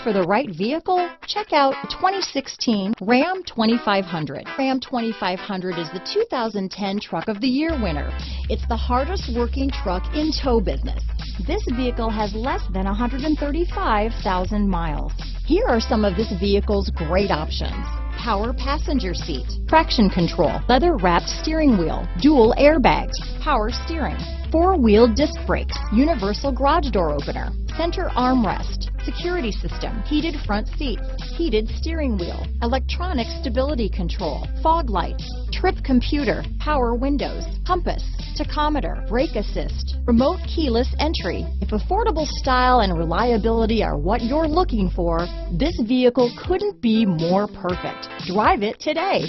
for the right vehicle? Check out 2016 Ram 2500. Ram 2500 is the 2010 Truck of the Year winner. It's the hardest working truck in tow business. This vehicle has less than 135,000 miles. Here are some of this vehicle's great options: power passenger seat, traction control, leather-wrapped steering wheel, dual airbags, power steering, four-wheel disc brakes, universal garage door opener, center armrest, security system, heated front seats, heated steering wheel, electronic stability control, fog lights, trip computer, power windows, compass, tachometer, brake assist, remote keyless entry. If affordable style and reliability are what you're looking for, this vehicle couldn't be more perfect. Drive it today.